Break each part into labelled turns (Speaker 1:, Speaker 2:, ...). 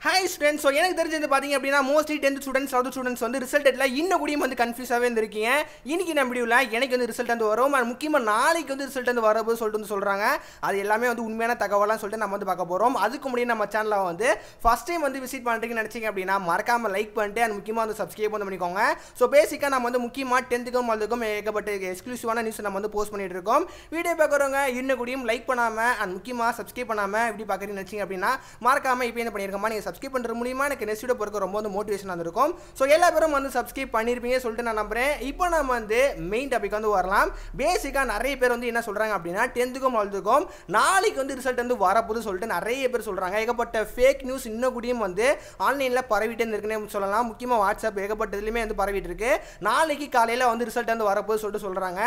Speaker 1: Hi students, so எனக்கு தெரிஞ்சது பாத்தீங்க அப்படினா mostly 10th students 12th students வந்து ரிசல்ட் டேட்ல இன்ன கூடியும் வந்து கன்ஃபியூஸாவே இருந்திருக்கீங்க. இன்னைக்கு நம்ம வீடியோல எனக்கு வந்து ரிசல்ட் வந்து வரும். முக்கியமா நாளைக்கு வந்து ரிசல்ட் வந்து வரப்போகுது சொல்லிட்டு சொல்றாங்க. அது எல்லாமே வந்து உண்மையான தகவலாம் சொல்லிட்டு நம்ம வந்து பார்க்க போறோம். அதுக்கு முன்னாடி நம்ம சேனலை வந்து ஃபர்ஸ்ட் டைம் வந்து விசிட் பண்றீங்கன்னு நினைச்சீங்க அப்படினா மறக்காம லைக் பண்ணிட்டு and முக்கியமா வந்து சப்ஸ்கிரைப் வந்து பண்ணிக்கோங்க. சோ பேசிக்கா நம்ம வந்து முக்கியமா 10th க்கும் 12th க்கும் ஏகப்பட்ட எக்ஸ்க்ளூசிவான நியூஸ் நம்ம வந்து போஸ்ட் பண்ணிட்டு இருக்கோம். வீடியோ பார்க்கறவங்க இன்ன கூடியும் லைக் பண்ணாம and முக்கியமா சப்ஸ்கிரைப் பண்ணாம இப்படி பார்க்கறீங்கன்னு நினைச்சீங்க அப்படினா மறக்காம இப்போ என்ன பண்ணிருக்கமா நீங்க சப்ஸ்கிரைப் பண்ற மூலமா எனக்கு நெக்ஸ்ட் வீடியோ போறதுக்கு ரொம்ப வந்து மோட்டிவேஷனா இருக்கும். சோ எல்லா பேரும் வந்து சப்ஸ்கிரைப் பண்ணிருப்பீங்க சொல்லிட்டு நான் நம்புறேன். இப்போ நாம வந்து மெயின் டாபிக் வந்து வரலாம். பேசிக்கா நிறைய பேர் வந்து என்ன சொல்றாங்க அப்படினா 10th க்கும் 12th க்கும் நாளைக்கு வந்து ரிசல்ட் வந்து வரப்போகுது சொல்லிட்டு நிறைய பேர் சொல்றாங்க. ஏகப்பட்ட ஃபேக் நியூஸ் இன்ன கூடியும் வந்து ஆன்லைன்ல பரவிட்டே இருக்குன்னு சொல்லலாம். முக்கியமா வாட்ஸ்அப் ஏகப்பட்டதுலயுமே வந்து பரவிட்டு இருக்கு. நாளைக்கு காலையில வந்து ரிசல்ட் வந்து வரப்போகுது சொல்லிட்டு சொல்றாங்க.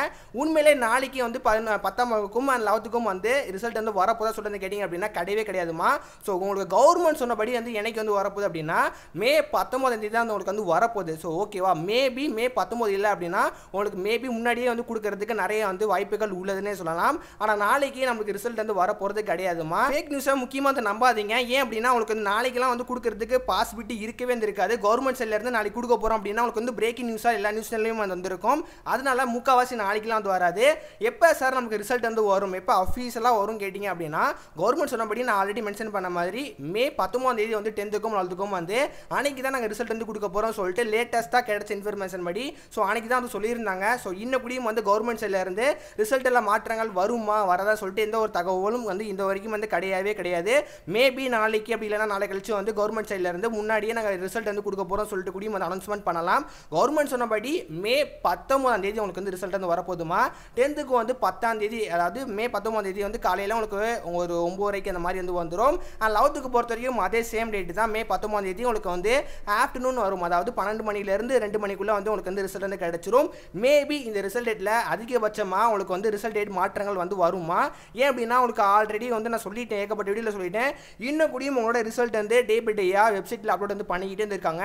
Speaker 1: உண்மையிலே நாளைக்கு வந்து 10ஆம் வகுப்புக்கும் 11க்கும் வந்து ரிசல்ட் வந்து வரப்போதா சொல்லிட்டு கேட்டிங்க அப்படினா கிடையவே கிடையாதுமா. சோ உங்களுக்கு கவர்மெண்ட் சொன்னபடி வந்து எனக்கு வந்து வரப்போகுது அப்படின்னா மே 19ஆம் தேதி தான் உங்களுக்கு வந்து வரப்போகுது. ஸோ ஓகேவா, மேபி மே 19 இல்லை அப்படின்னா உங்களுக்கு மேபி முன்னாடியே வந்து கொடுக்கறதுக்கு நிறைய வந்து வாய்ப்புகள் உள்ளதுன்னே சொல்லலாம். ஆனால் நாளைக்கு நமக்கு ரிசல்ட் வந்து வரப்போகிறது கிடையாதுமா. ஃபேக் நியூஸை முக்கியமாக வந்து நம்பாதீங்க. ஏன் அப்படின்னா உங்களுக்கு வந்து நாளைக்கெல்லாம் வந்து கொடுக்கறதுக்கு பாசிபிலிட்டி இருக்கவே இருக்காது. கவர்மெண்ட் சைட்லேருந்து நாளைக்கு கொடுக்க போகிறோம் அப்படின்னா உங்களுக்கு வந்து பிரேக்கிங் நியூஸாக எல்லா நியூஸ்லையும் வந்து வந்திருக்கும். அதனால முக்கால்வாசி நாளைக்கெல்லாம் வந்து வராது. எப்போ சார் நமக்கு ரிசல்ட் வந்து வரும், எப்போ அஃபீஷியலாக வரும் கேட்டிங்க அப்படின்னா கவர்மெண்ட் சொன்னபடி நான் ஆல்ரெடி மென்ஷன் பண்ண மாதிரி மே 19ஆம் தேதி வந்து 10க்கும் 12க்கும் வந்து அன்னைக்கு தான் நாங்கள் ரிசல்ட் வந்து கொடுக்க போகிறோம் சொல்லிட்டு லேட்டஸ்ட்டாக கிடைச்ச இன்ஃபர்மேஷன் படி ஸோ அன்னைக்கு தான் வந்து சொல்லியிருந்தாங்க. ஸோ இன்னும் கூடியும் வந்து கவர்மெண்ட் சைடில் இருந்து ரிசல்ட் எல்லாம் மாற்றங்கள் வருமா வரதா சொல்லிட்டு எந்த ஒரு தகவலும் வந்து இந்த வரைக்கும் வந்து கிடையாது. மேபி நாளைக்கு அப்படி இல்லைனா நாளை கழிச்சு வந்து கவர்மெண்ட் சைடில் இருந்து முன்னாடியே நாங்கள் ரிசல்ட் வந்து கொடுக்க போகிறோம் சொல்லிட்டு கூடியும் வந்து அனௌன்ஸ்மெண்ட் பண்ணலாம். கவர்மெண்ட் சொன்னபடி மே 19ஆம் தேதி உங்களுக்கு வந்து ரிசல்ட் வந்து வரப்போதுமா. 10க்கு வந்து 10ஆம் தேதி, அதாவது மே 19ஆம் தேதி வந்து காலையில் உங்களுக்கு ஒரு 9:30 அந்த மாதிரி வந்து வந்துடும். 11க்கு பொறுத்த வரைக்கும் அதே சேம் டேட் தான், மே 19ஆம் தேதி உங்களுக்கு வந்து ஆஃப்டர்நூன் வரும். அதாவது 12 மணிலேருந்து 2 மணிக்குள்ளே வந்து உங்களுக்கு வந்து ரிசல்ட் வந்து கிடைச்சிரும். மேபி இந்த ரிசல்ட் டேட்டில் அதிகபட்சமாக உங்களுக்கு வந்து ரிசல்ட் டேட் மாற்றங்கள் வந்து வருமா. ஏன் அப்படின்னா உங்களுக்கு ஆல்ரெடி வந்து நான் சொல்லிட்டேன், ஏகப்பட்ட வீடியோவில் சொல்லிட்டேன். இன்னும் கூடியும் உங்களோட ரிசல்ட் வந்து டே பை டேயாக வெப்சைட்டில் அப்லோட் வந்து பண்ணிக்கிட்டே இருக்காங்க.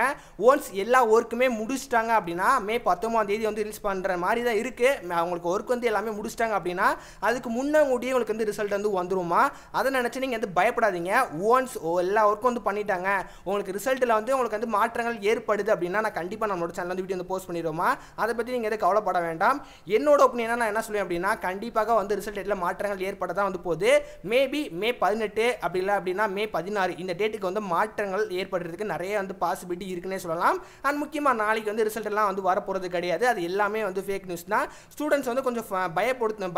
Speaker 1: ஒன்ஸ் எல்லா ஒர்க்குமே முடிச்சிட்டாங்க அப்படின்னா மே 19ஆம் தேதி வந்து ரிலீஸ் பண்ணுற மாதிரி தான் இருக்குது. அவங்களுக்கு ஒர்க் வந்து எல்லாமே முடிச்சிட்டாங்க அப்படின்னா அதுக்கு முன்னாடியே உங்களுக்கு வந்து ரிசல்ட் வந்து வந்துருமா. அதை நினச்சி நீங்கள் வந்து பயப்படாதீங்க. ஒன்ஸ் எல்லா ஒர்க்கும் வந்து பண்ணிட்டாங்க, உங்களுக்கு ரிசல்ட்டில் வந்து உங்களுக்கு வந்து மாற்றங்கள் ஏற்படுது அப்படின்னா நான் கண்டிப்பாக நம்மளோட சேனல் வந்து வீடியோ வந்து போஸ்ட் பண்ணிடுவோமா. அதை பற்றி நீங்கள் எதுவும் கவலைப்பட வேண்டாம். என்னோட ஒப்பீனியனாக நான் என்ன சொல்லுவேன் அப்படின்னா கண்டிப்பாக வந்து ரிசல்ட் டேட்டில் மாற்றங்கள் ஏற்பட தான் வந்து போகுது. மேபி மே 18 அப்படி இல்லை அப்படின்னா மே 16 இந்த டேட்டுக்கு வந்து மாற்றங்கள் ஏற்படுறதுக்கு நிறைய வந்து பாசிபிலிட்டி இருக்குன்னே சொல்லலாம். அண்ட் முக்கியமாக நாளைக்கு வந்து ரிசல்ட் எல்லாம் வந்து வரப்போகிறது கிடையாது. அது எல்லாமே வந்து ஃபேக் நியூஸ் தான். ஸ்டூடெண்ட்ஸ் வந்து கொஞ்சம்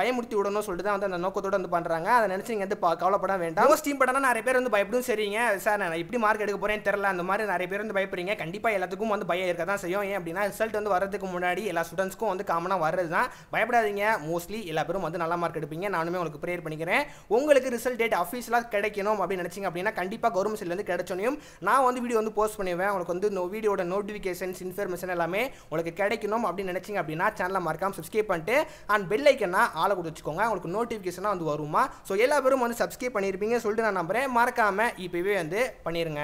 Speaker 1: பயமுறுத்தி விடணும் சொல்லிட்டு தான் வந்து அந்த நோக்கத்தோடு வந்து பண்ணுறாங்க. அதை நினச்சி நீங்கள் வந்து கவலைப்பட வேண்டாம். ஸ்டீம் பட்டனா நிறைய பேர் வந்து பயப்படும். சரிங்க சார், நான் எப்படி மார்க் எடுக்க போகிறேன்னு தெரியல, அந்த மாதிரி நிறைய பேர் வந்து பயப்படுறீங்க. கண்டிப்பாக எல்லாத்துக்கும் வந்து பயம் இருக்க தான் செய்யும். ஏன் அப்படின்னா ரிசல்ட் வந்து வரதுக்கு முன்னாடி எல்லா ஸ்டூடெண்ட்ஸ்க்கும் வந்து காமனாக வர்றது தான். பயப்படாதீங்க, மோஸ்ட்லி எல்லா பேரும் வந்து நல்ல மார்க் எடுப்பீங்க. நானுமே உங்களுக்கு ப்ரேயர் பண்ணிக்கிறேன். உங்களுக்கு ரிசல்ட் டேட் அஃபீஷியலாக கிடைக்கணும் அப்படின்னு நினச்சிங்க அப்படின்னா கண்டிப்பாக கவர்மெண்ட் சைட்லேருந்து கிடைச்சோனையும் நான் வந்து வீடியோ வந்து போஸ்ட் பண்ணுவேன். உங்களுக்கு வந்து வீடியோட நோட்டிஃபிகேஷன்ஸ் இன்ஃபர்மேஷன் எல்லாமே உங்களுக்கு கிடைக்கணும் அப்படின்னு நினச்சிங்க அப்படின்னா சேனலை மறக்காம சப்ஸ்கிரைப் பண்ணிட்டு அண்ட் பெல் ஐக்கனா ஆளை கொடுத்து வச்சுக்கோங்க. உங்களுக்கு நோட்டிஃபிகேஷனாக வந்து வருமா. ஸோ எல்லா பேரும் வந்து சப்ஸ்கிரைப் பண்ணியிருப்பீங்க சொல்லிட்டு நான் நம்புறேன். மறக்காமல் இப்போவே வந்து பண்ணிடுங்க.